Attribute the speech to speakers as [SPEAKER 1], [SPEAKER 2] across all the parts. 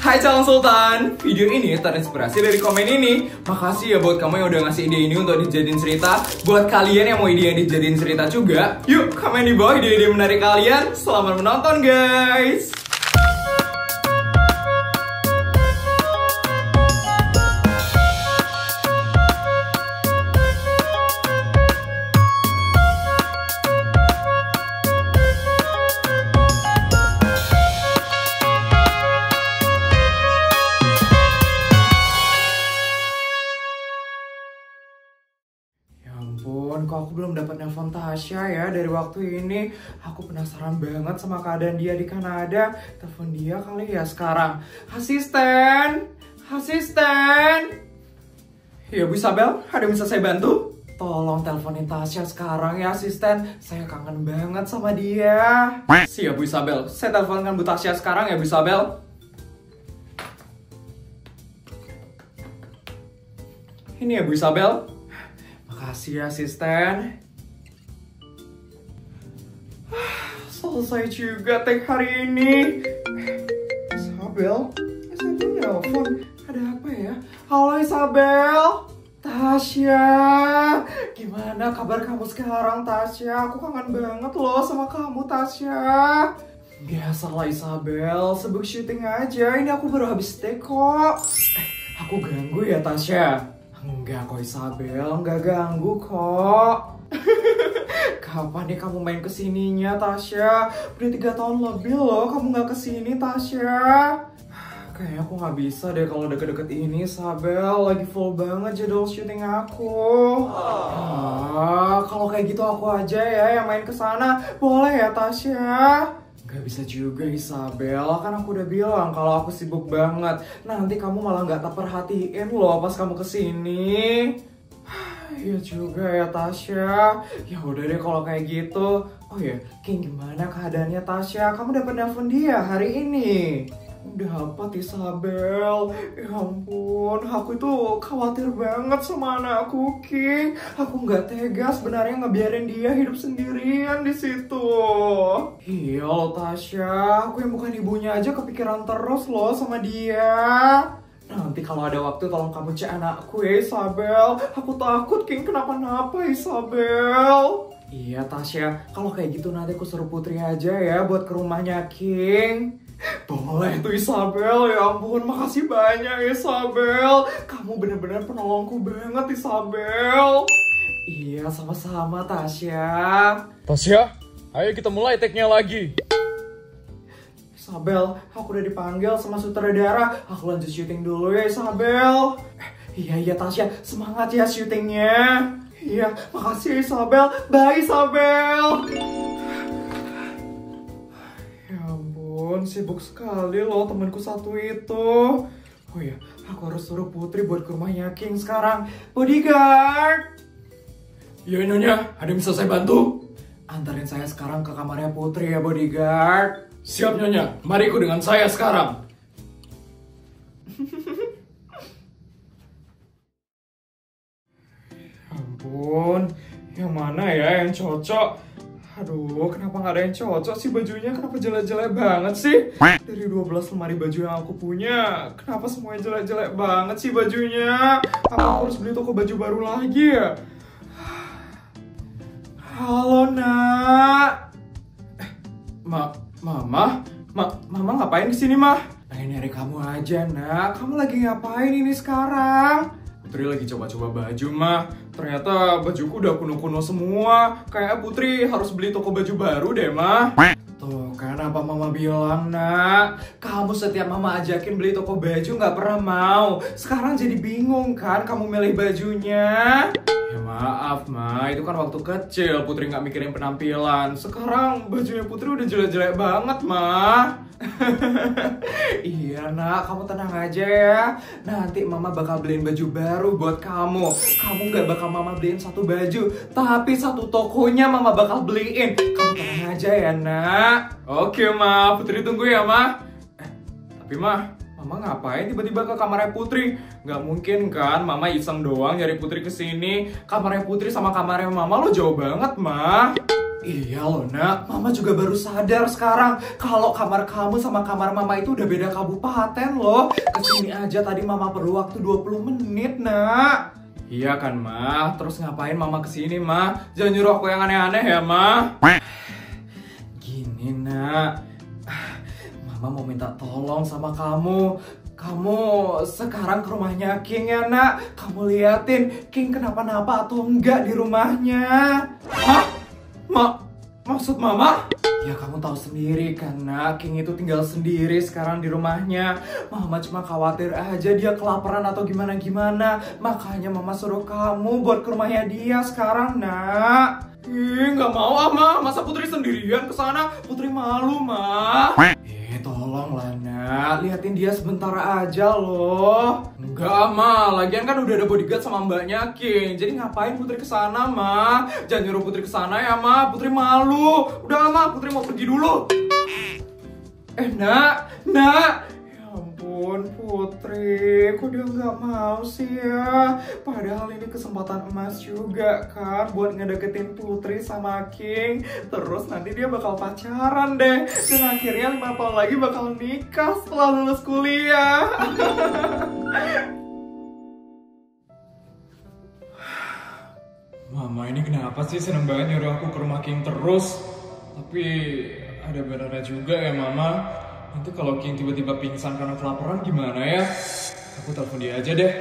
[SPEAKER 1] Hai calon sultan, video ini terinspirasi dari komen ini. Makasih ya buat kamu yang udah ngasih ide ini untuk dijadiin cerita. Buat kalian yang mau ide yang dijadiin cerita juga, yuk komen di bawah ide-ide menarik kalian. Selamat menonton guys. Kok aku belum dapat nelpon Tasya ya dari waktu ini. Aku penasaran banget sama keadaan dia di Kanada. Telepon dia kali ya sekarang. Asisten, asisten. Ya Bu Isabel, ada yang bisa saya bantu? Tolong teleponin Tasya sekarang ya asisten. Saya kangen banget sama dia. Siap Bu Isabel, saya teleponkan Bu Tasya sekarang ya Bu Isabel. Ini ya Bu Isabel. Makasih ya asisten. Selesai juga tag hari ini. Isabel nelfon. Ada apa ya? Halo Isabel. Tasya, gimana kabar kamu sekarang Tasya? Aku kangen banget loh sama kamu Tasya. Biasalah Isabel, sibuk syuting aja. Ini aku baru habis take kok. Aku ganggu ya Tasya? Enggak kok Isabel, enggak ganggu kok. Kapan nih kamu main kesininya Tasya? Udah 3 tahun lebih loh kamu nggak kesini Tasya. Kayaknya aku nggak bisa deh kalau deket-deket ini Isabel. Lagi full banget jadwal syuting aku. Kalau kayak gitu aku aja ya yang main kesana. Boleh ya Tasya? Gak bisa juga Isabel, kan aku udah bilang kalau aku sibuk banget. Nanti kamu malah gak tak perhatiin loh pas kamu kesini. Iya juga ya Tasya. Ya udah deh kalau kayak gitu. Oh ya, King gimana keadaannya Tasya? Kamu dapat nelpon dia hari ini? Udah apa Isabel? Ya ampun, aku itu khawatir banget sama anakku King. Aku nggak tega sebenarnya ngebiarin dia hidup sendirian di situ. Iya loh Tasya, aku yang bukan ibunya aja kepikiran terus loh sama dia. Nanti kalau ada waktu tolong kamu cek anakku ya Isabel. Aku takut King kenapa-napa Isabel. Iya Tasya, kalau kayak gitu nanti aku suruh Putri aja ya buat ke rumahnya King. Boleh tuh Isabel, ya ampun makasih banyak Isabel. Kamu bener-bener penolongku banget Isabel. Iya sama-sama Tasya.
[SPEAKER 2] Tasya, ayo kita mulai take-nya lagi.
[SPEAKER 1] Isabel, aku udah dipanggil sama sutradara. Aku lanjut syuting dulu ya Isabel. Iya Tasya, semangat ya syutingnya. Iya, makasih Isabel. Bye Isabel. Sibuk sekali loh temanku satu itu. Oh ya, aku harus suruh Putri buat ke rumahnya King sekarang. Bodyguard.
[SPEAKER 2] Ya Nyonya, ada yang bisa saya bantu?
[SPEAKER 1] Antarin saya sekarang ke kamarnya Putri ya Bodyguard.
[SPEAKER 2] Siap Nyonya, mari ikut dengan saya sekarang.
[SPEAKER 1] Ampun, yang mana ya yang cocok? Aduh, kenapa nggak ada yang cocok sih bajunya? Kenapa jelek-jelek banget sih? Dari 12 lemari baju yang aku punya, kenapa semuanya jelek-jelek banget sih bajunya? Apa aku harus beli toko baju baru lagi ya? Halo nak. Mama ngapain kesini mah? Pengen nyari kamu aja nak. Kamu lagi ngapain ini sekarang? Putri lagi coba-coba baju mah. Ternyata bajuku udah kuno-kuno semua. Kayaknya Putri harus beli toko baju baru deh mah. Tuh kan apa mama bilang nak. Kamu setiap mama ajakin beli toko baju nggak pernah mau. Sekarang jadi bingung kan kamu milih bajunya. Ya maaf ma, itu kan waktu kecil Putri nggak mikirin penampilan. Sekarang bajunya Putri udah jelek-jelek banget ma. Iya nak, kamu tenang aja ya. Nanti mama bakal beliin baju baru buat kamu. Kamu gak bakal mama beliin satu baju, tapi satu tokonya mama bakal beliin. Kamu tenang aja ya nak. Oke ma, Putri tunggu ya ma. Tapi ma, mama ngapain tiba-tiba ke kamarnya Putri? Gak mungkin kan mama iseng doang nyari Putri kesini. Kamarnya Putri sama kamarnya mama lo jauh banget ma. Iya loh nak, mama juga baru sadar sekarang kalau kamar kamu sama kamar mama itu udah beda kabupaten loh. Kesini aja tadi mama perlu waktu 20 menit nak. Iya kan ma, terus ngapain mama kesini ma? Jangan nyuruh aku yang aneh-aneh ya ma. Gini nak, mama mau minta tolong sama kamu. Kamu sekarang ke rumahnya King ya nak. Kamu liatin King kenapa-napa atau enggak di rumahnya. Hah? Maksud mama? Ya kamu tahu sendiri kan nak, King itu tinggal sendiri sekarang di rumahnya. Mama cuma khawatir aja dia kelaparan atau gimana-gimana. Makanya mama suruh kamu buat ke rumahnya dia sekarang nak. Ih nggak mau ah ma, masa Putri sendirian ke sana? Putri malu ma. Tolonglah nak, liatin dia sebentar aja loh. Enggak ma, lagian kan udah ada bodyguard sama mbaknya King. Jadi ngapain Putri kesana ma? Jangan nyuruh Putri kesana ya ma, Putri malu. Udah ma, Putri mau pergi dulu. Nak. Ya ampun Putri, kok dia nggak mau sih ya? Padahal ini kesempatan emas juga kan buat ngedeketin Putri sama King. Terus nanti dia bakal pacaran deh. Dan akhirnya 5 tahun lagi bakal nikah setelah lulus kuliah. Mama ini kenapa sih seneng banget nyuruh aku ke rumah King terus? Tapi ada benarnya juga ya mama. Nanti kalau King tiba-tiba pingsan karena kelaparan gimana ya? Aku telepon dia aja deh.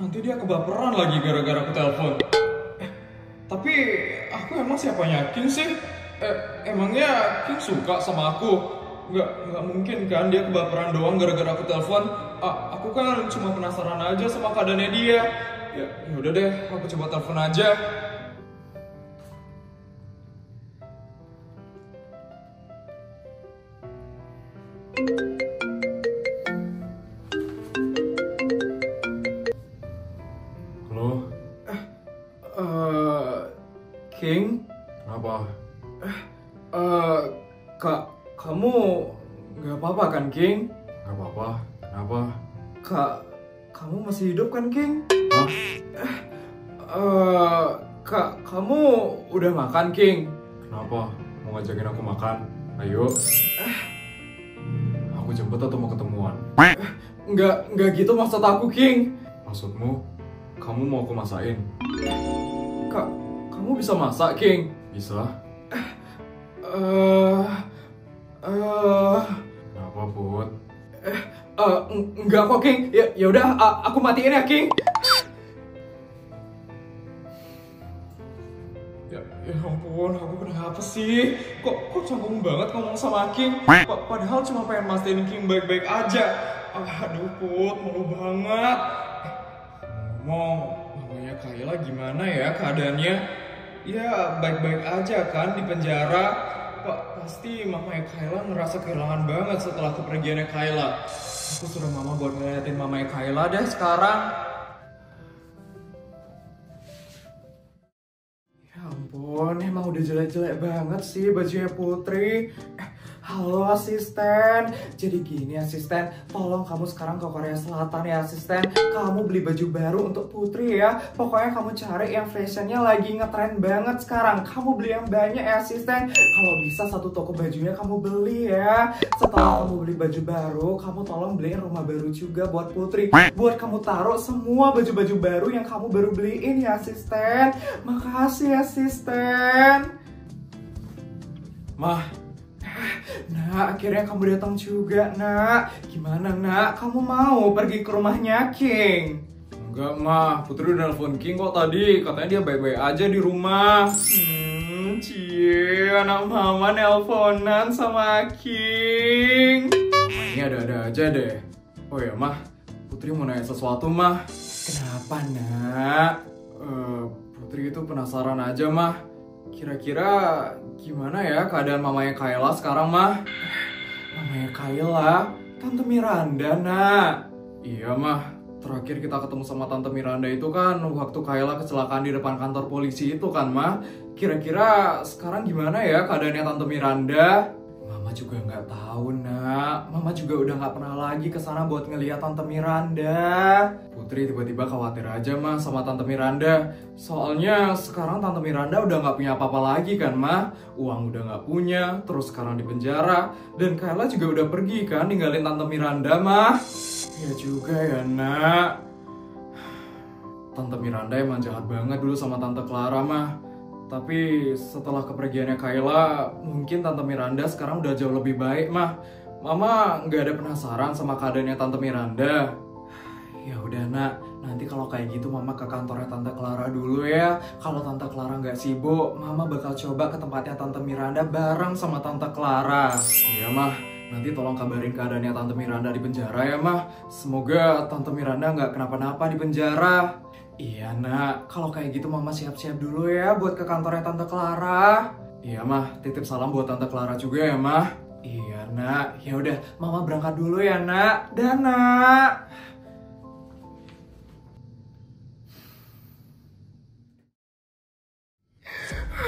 [SPEAKER 1] Nanti dia kebaperan lagi gara-gara aku telepon. Tapi aku emang siapanya King sih? Emangnya King suka sama aku? Nggak mungkin kan dia kebaperan doang gara-gara aku telepon. Aku kan cuma penasaran aja sama keadaannya dia. Ya udah deh, aku coba telepon aja. Halo? King? Kenapa? Kamu nggak apa-apa kan, King? Nggak apa-apa. Kenapa? Kamu masih hidup kan, King? Hah? Kamu udah makan, King? Kenapa? Mau ngajakin aku makan? Ayo. Aku jemput atau mau ketemuan? Nggak gitu maksud aku, King. Maksudmu? Kamu mau aku masakin? Kamu bisa masak, King? Bisa. Kenapa, Put? Enggak kok, King. Ya udah, aku matiin ya, King. Ya ampun, aku kenapa sih? Kok canggung banget ngomong sama King? Padahal cuma pengen mastiin King baik-baik aja. Aduh Put, malu banget. Ngomong, mamanya Kayla gimana ya keadaannya? Ya baik-baik aja kan di penjara. Pasti mamanya Kayla ngerasa kehilangan banget setelah kepergiannya Kayla. Aku suruh mama buat ngeliatin mamanya Kayla deh sekarang. Ya ampun, emang udah jelek-jelek banget sih bajunya Putri. Halo asisten, jadi gini asisten, tolong kamu sekarang ke Korea Selatan ya asisten. Kamu beli baju baru untuk Putri ya. Pokoknya kamu cari yang fashionnya lagi ngetren banget sekarang. Kamu beli yang banyak ya asisten. Kalau bisa satu toko bajunya kamu beli ya. Setelah kamu beli baju baru, kamu tolong beliin rumah baru juga buat Putri. Buat kamu taruh semua baju-baju baru yang kamu baru beliin ya asisten. Makasih asisten. Mah. Nak, akhirnya kamu datang juga, nak. Gimana, nak? Kamu mau pergi ke rumahnya King? Enggak, mah. Putri udah nelfon King kok tadi. Katanya dia baik-baik aja di rumah. Cie, anak mama nelponan sama King. Ini ada-ada aja deh. Oh ya, mah. Putri mau nanya sesuatu, mah. Kenapa, nak? Putri itu penasaran aja, mah. Kira-kira gimana ya keadaan mamanya Kayla sekarang, mah? Mamanya Kayla? Tante Miranda, nak. Iya, mah. Terakhir kita ketemu sama Tante Miranda itu kan waktu Kayla kecelakaan di depan kantor polisi itu kan, mah. Kira-kira sekarang gimana ya keadaannya Tante Miranda? Mama juga nggak tahu, Nak. Mama juga udah nggak pernah lagi kesana buat ngeliat Tante Miranda. Putri tiba-tiba khawatir aja, Mah, sama Tante Miranda. Soalnya sekarang Tante Miranda udah nggak punya apa-apa lagi kan, Mah. Uang udah nggak punya, terus sekarang di penjara. Dan Kayla juga udah pergi kan, ninggalin Tante Miranda, Mah. Ya juga ya, Nak. Tante Miranda emang jahat banget dulu sama Tante Clara, Mah. Tapi setelah kepergiannya Kayla, mungkin Tante Miranda sekarang udah jauh lebih baik, Mah. Mama nggak ada penasaran sama keadaannya Tante Miranda. Ya udah, Nak, nanti kalau kayak gitu Mama ke kantornya Tante Clara dulu ya. Kalau Tante Clara nggak sibuk, Mama bakal coba ke tempatnya Tante Miranda bareng sama Tante Clara. Iya, Mah. Nanti tolong kabarin keadaannya Tante Miranda di penjara ya, Mah. Semoga Tante Miranda nggak kenapa-napa di penjara. Iya, Nak. Kalau kayak gitu Mama siap-siap dulu ya buat ke kantornya Tante Clara. Iya, Mah. Titip salam buat Tante Clara juga ya, Mah. Iya, Nak. Ya udah, Mama berangkat dulu ya, Nak. Dah, Nak.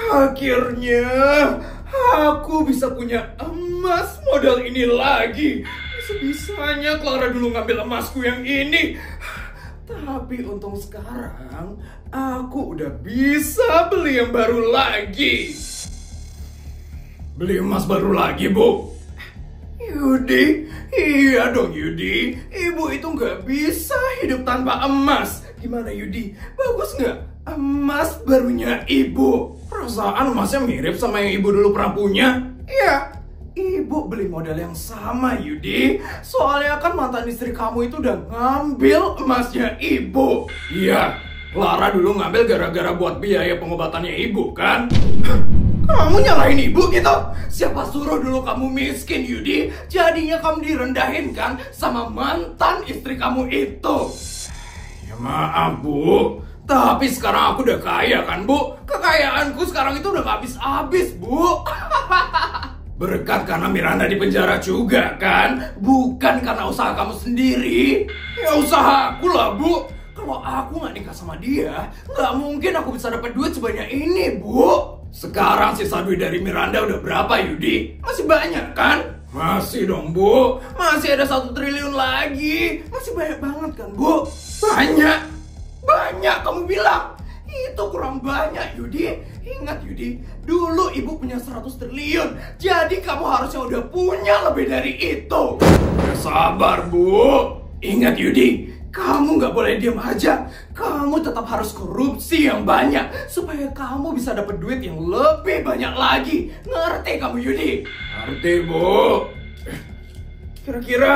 [SPEAKER 1] Akhirnya aku bisa punya emas modal ini lagi. Bisa-bisanya Clara dulu ngambil emasku yang ini. Tapi untung sekarang aku udah bisa beli yang baru lagi. Beli emas baru lagi, Bu? Yudi, iya dong Yudi. Ibu itu nggak bisa hidup tanpa emas. Gimana Yudi? Bagus nggak emas barunya ibu? Perasaan emasnya mirip sama yang ibu dulu pernah punya. Iya. Ibu beli model yang sama, Yudi. Soalnya kan mantan istri kamu itu udah ngambil emasnya ibu. Iya, Clara dulu ngambil gara-gara buat biaya pengobatannya ibu, kan? Kamu nyalahin ibu gitu? Siapa suruh dulu kamu miskin, Yudi? Jadinya kamu direndahin kan sama mantan istri kamu itu. Ya maaf, Bu. Tapi sekarang aku udah kaya kan, Bu? Kekayaanku sekarang itu udah gak habis-habis, Bu. Berkat karena Miranda di penjara juga kan? Bukan karena usaha kamu sendiri. Ya usaha aku lah, Bu. Kalau aku gak nikah sama dia, gak mungkin aku bisa dapat duit sebanyak ini, Bu. Sekarang sisa duit dari Miranda udah berapa, Yudi? Masih banyak kan? Masih dong, Bu. Masih ada 1 triliun lagi. Masih banyak banget kan, Bu? Banyak. Banyak kamu bilang. Itu kurang banyak, Yudi. Ingat, Yudi, dulu ibu punya 100 triliun. Jadi kamu harusnya udah punya lebih dari itu. Ya sabar, Bu. Ingat, Yudi, kamu gak boleh diam aja. Kamu tetap harus korupsi yang banyak supaya kamu bisa dapat duit yang lebih banyak lagi. Ngerti kamu, Yudi? Ngerti, Bu. Kira-kira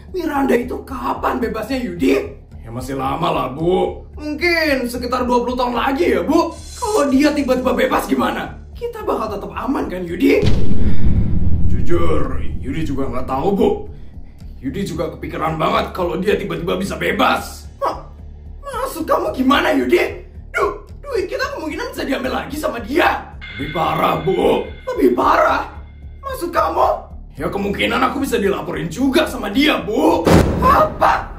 [SPEAKER 1] Miranda itu kapan bebasnya, Yudi? Ya masih lama lah, Bu. Mungkin sekitar 20 tahun lagi ya, Bu. Kalau dia tiba-tiba bebas gimana? Kita bakal tetap aman kan, Yudi? Jujur, Yudi juga nggak tahu, Bu. Yudi juga kepikiran banget kalau dia tiba-tiba bisa bebas. Maksud kamu gimana, Yudi? Duit kita kemungkinan bisa diambil lagi sama dia. Lebih parah, Bu. Lebih parah? Maksud kamu? Ya kemungkinan aku bisa dilaporin juga sama dia, Bu. Apa?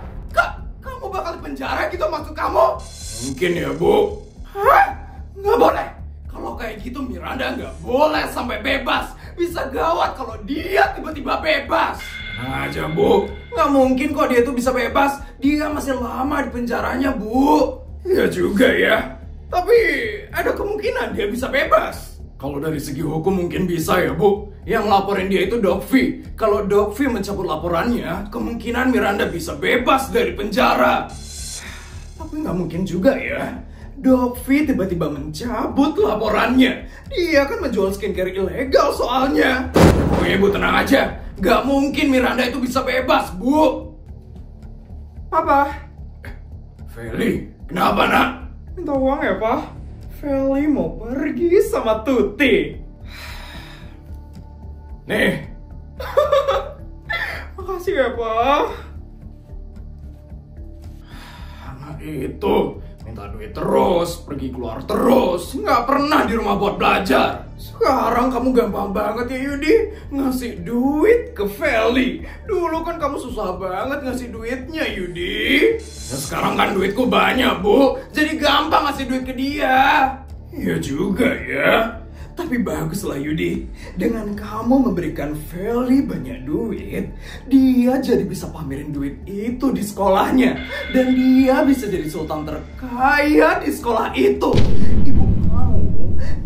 [SPEAKER 1] Kamu bakal di penjara gitu maksud kamu? Mungkin ya, Bu. Hah? Nggak boleh. Kalau kayak gitu Miranda nggak boleh sampai bebas. Bisa gawat kalau dia tiba-tiba bebas. Tenang aja, Bu. Nggak mungkin kok dia tuh bisa bebas. Dia masih lama di penjaranya, Bu. Ya juga ya. Tapi ada kemungkinan dia bisa bebas. Kalau dari segi hukum mungkin bisa ya, Bu. Yang laporin dia itu Dokvi. Kalau Dokvi mencabut laporannya, kemungkinan Miranda bisa bebas dari penjara. Tapi nggak mungkin juga ya. Dokvi tiba-tiba mencabut laporannya. Dia kan menjual skincare ilegal soalnya. Pokoknya Bu tenang aja. Nggak mungkin Miranda itu bisa bebas, Bu. Papa. Feli, kenapa, Nak? Minta uang ya, Pak? Feli mau pergi sama Tuti. Nih. Makasih ya, Pak. Anak itu minta duit terus, pergi keluar terus, nggak pernah di rumah buat belajar. Sekarang kamu gampang banget ya, Yudi, ngasih duit ke Feli. Dulu kan kamu susah banget ngasih duitnya, Yudi. Ya sekarang kan duitku banyak, Bu. Jadi gampang ngasih duit ke dia. Iya juga ya. Tapi baguslah Yudi, dengan kamu memberikan Feli banyak duit, dia jadi bisa pamerin duit itu di sekolahnya. Dan dia bisa jadi sultan terkaya di sekolah itu. Ibu mau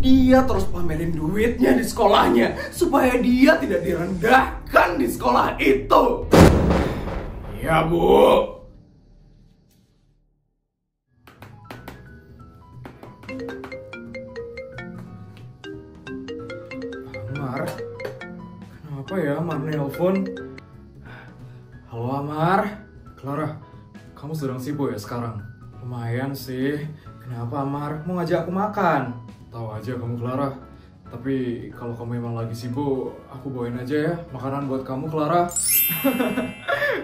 [SPEAKER 1] dia terus pamerin duitnya di sekolahnya, supaya dia tidak direndahkan di sekolah itu. Ya Bu. Amar, kenapa ya Amar nelpon? Halo Amar, Clara, kamu sedang sibuk ya sekarang? Lumayan sih, kenapa Amar? Mau ngajak aku makan? Tahu aja kamu Clara, tapi kalau kamu emang lagi sibuk, aku bawain aja ya makanan buat kamu Clara.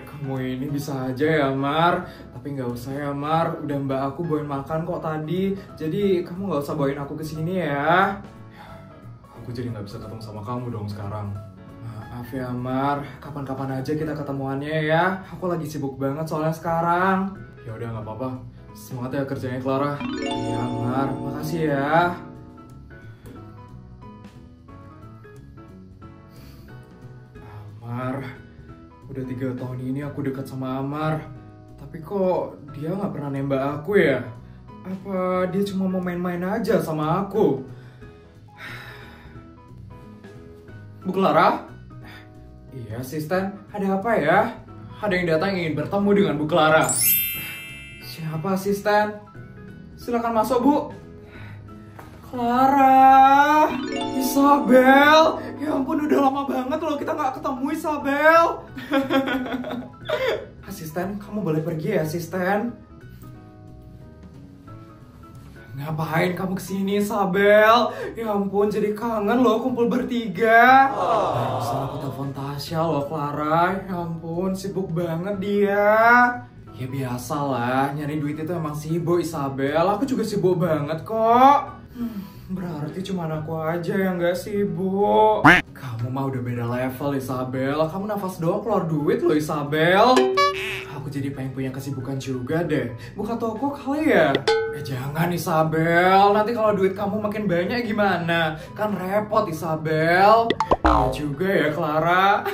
[SPEAKER 1] Kamu ini bisa aja ya Amar, tapi nggak usah ya Amar, udah mbak aku bawain makan kok tadi, jadi kamu nggak usah bawain aku ke sini ya. Aku jadi nggak bisa ketemu sama kamu dong sekarang. Maaf ya Amar, kapan-kapan aja kita ketemuannya ya. Aku lagi sibuk banget soalnya sekarang. Ya udah nggak apa-apa. Semangat ya kerjanya Clara. Iya Amar, makasih ya. Amar, udah 3 tahun ini aku dekat sama Amar. Tapi kok dia nggak pernah nembak aku ya? Apa dia cuma mau main-main aja sama aku? Bu Clara? Iya, asisten. Ada apa ya? Ada yang datang ingin bertemu dengan Bu Clara. Siapa asisten? Silakan masuk, Bu. Clara, Isabel. Ya ampun, udah lama banget loh kita nggak ketemu, Isabel. Asisten, kamu boleh pergi ya, asisten. Ngapain kamu kesini, Isabel? Ya ampun, jadi kangen loh kumpul bertiga. Barusan aku telepon Tasya loh, Clara. Ya ampun, sibuk banget dia. Ya biasalah, nyari duit itu emang sibuk, Isabel. Aku juga sibuk banget kok. Berarti cuma aku aja yang gak sibuk. Kamu mah udah beda level, Isabel. Kamu nafas doang keluar duit loh, Isabel. Aku jadi pengen punya kesibukan juga deh. Buka toko kali ya? Jangan Isabel, nanti kalau duit kamu makin banyak gimana? Kan repot Isabel. Ya juga ya Clara.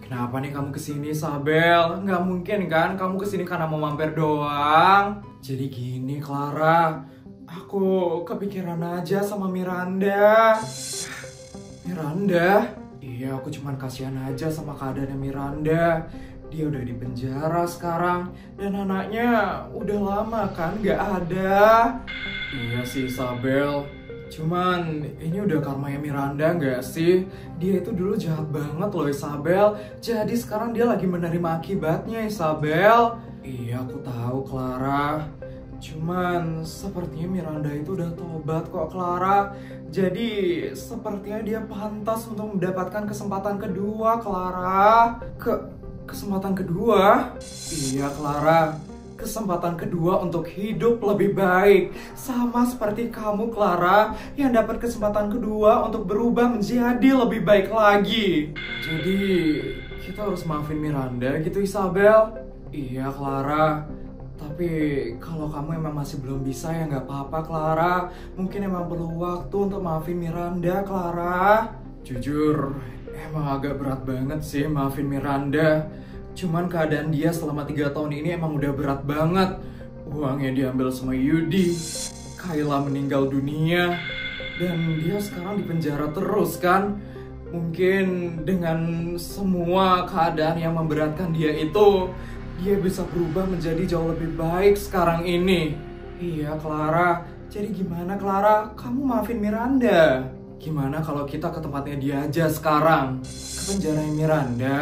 [SPEAKER 1] Kenapa nih kamu kesini Isabel? Nggak mungkin kan kamu kesini karena mau mampir doang. Jadi gini Clara, aku kepikiran aja sama Miranda. Miranda? Iya, aku cuman kasihan aja sama keadaannya Miranda. Dia udah di penjara sekarang, dan anaknya udah lama kan gak ada. Iya sih Isabel, cuman ini udah karmanya Miranda gak sih? Dia itu dulu jahat banget loh Isabel, jadi sekarang dia lagi menerima akibatnya Isabel. Iya aku tahu Clara, cuman sepertinya Miranda itu udah tobat kok Clara. Jadi sepertinya dia pantas untuk mendapatkan kesempatan kedua Clara. Kesempatan kedua? Iya Clara, kesempatan kedua untuk hidup lebih baik. Sama seperti kamu Clara, yang dapat kesempatan kedua untuk berubah menjadi lebih baik lagi. Jadi kita harus maafin Miranda gitu Isabel? Iya Clara, tapi kalau kamu emang masih belum bisa ya nggak apa-apa Clara. Mungkin emang perlu waktu untuk maafin Miranda Clara. Jujur, emang agak berat banget sih maafin Miranda. Cuman keadaan dia selama 3 tahun ini emang udah berat banget. Uangnya diambil sama Yudi, Kayla meninggal dunia, dan dia sekarang di penjara terus kan. Mungkin dengan semua keadaan yang memberatkan dia itu, dia bisa berubah menjadi jauh lebih baik sekarang ini. Iya Clara, jadi gimana Clara? Kamu maafin Miranda? Gimana kalau kita ke tempatnya dia aja sekarang? Ke penjaranya Miranda?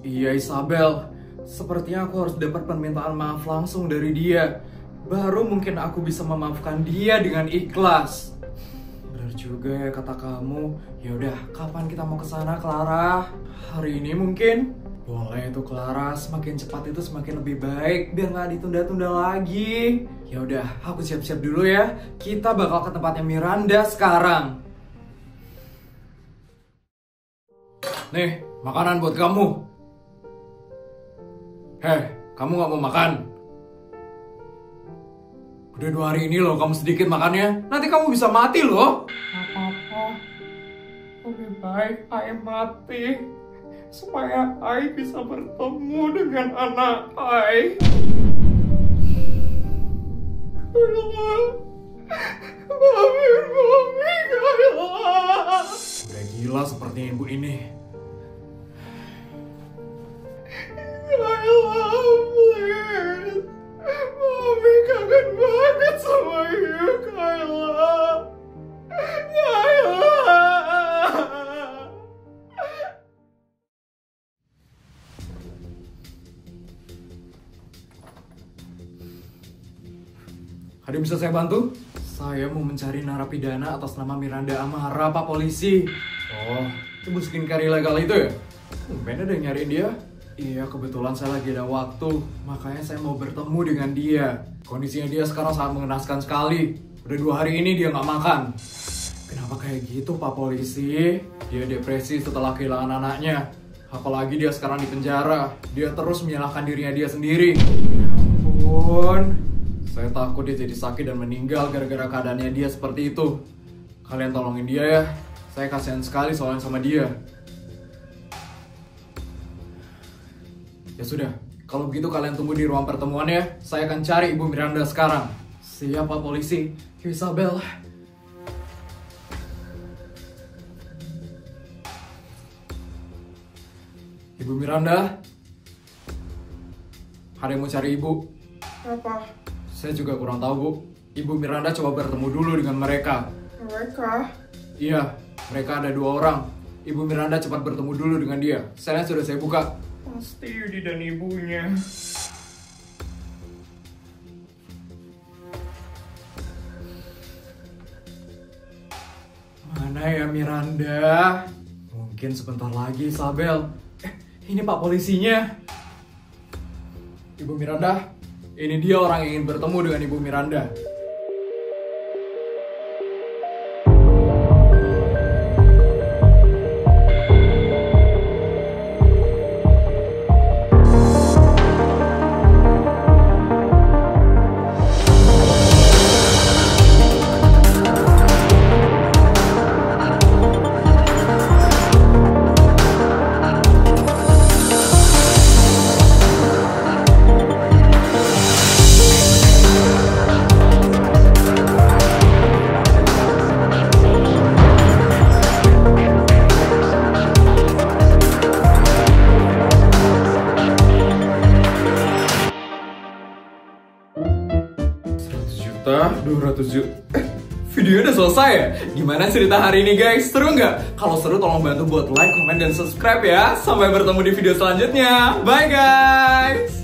[SPEAKER 1] Iya Isabel, sepertinya aku harus dapat permintaan maaf langsung dari dia. Baru mungkin aku bisa memaafkan dia dengan ikhlas. Benar juga ya kata kamu. Yaudah, kapan kita mau ke sana Clara? Hari ini mungkin? Boleh tuh Clara, semakin cepat itu semakin lebih baik, biar nggak ditunda-tunda lagi. Yaudah, aku siap-siap dulu ya. Kita bakal ke tempatnya Miranda sekarang. Nih, makanan buat kamu. Hei, kamu nggak mau makan? Udah 2 hari ini loh kamu sedikit makannya. Nanti kamu bisa mati loh. Gak apa-apa. Lebih baik Ai mati. Supaya Ai bisa bertemu dengan anak Ai. Mami, Kayla. Udah gila seperti ibu ini. Kayla, please. Mami kangen banget sama you, Kayla. Kayla. Ada yang bisa saya bantu? Saya mau mencari narapidana atas nama Miranda Amara, Pak Polisi. Oh, ibu skincare ilegal itu ya? Mungkin ada yang nyariin dia? Iya, kebetulan saya lagi ada waktu. Makanya saya mau bertemu dengan dia. Kondisinya dia sekarang sangat mengenaskan sekali. Udah 2 hari ini dia nggak makan. Kenapa kayak gitu, Pak Polisi? Dia depresi setelah kehilangan anaknya. Apalagi dia sekarang di penjara. Dia terus menyalahkan dirinya dia sendiri. Ya ampun. Saya takut dia jadi sakit dan meninggal gara-gara keadaannya dia seperti itu. Kalian tolongin dia ya. Saya kasihan sekali soalnya sama dia. Ya sudah, kalau begitu kalian tunggu di ruang pertemuan ya. Saya akan cari Ibu Miranda sekarang. Siap, Pak Polisi. Isabel. Ibu Miranda. Ada yang mau cari Ibu? Apa? Saya juga kurang tahu, Bu. Ibu Miranda coba bertemu dulu dengan mereka. Mereka? Iya, mereka ada 2 orang. Ibu Miranda cepat bertemu dulu dengan dia. Selnya sudah saya buka. Pasti Yudi dan ibunya. Mana ya Miranda? Mungkin sebentar lagi, Isabel. Ini Pak Polisinya. Ibu Miranda. Ini dia orang yang ingin bertemu dengan Ibu Miranda. Videonya udah selesai ya? Gimana cerita hari ini guys? Seru nggak? Kalau seru tolong bantu buat like, comment, dan subscribe ya. Sampai bertemu di video selanjutnya. Bye guys!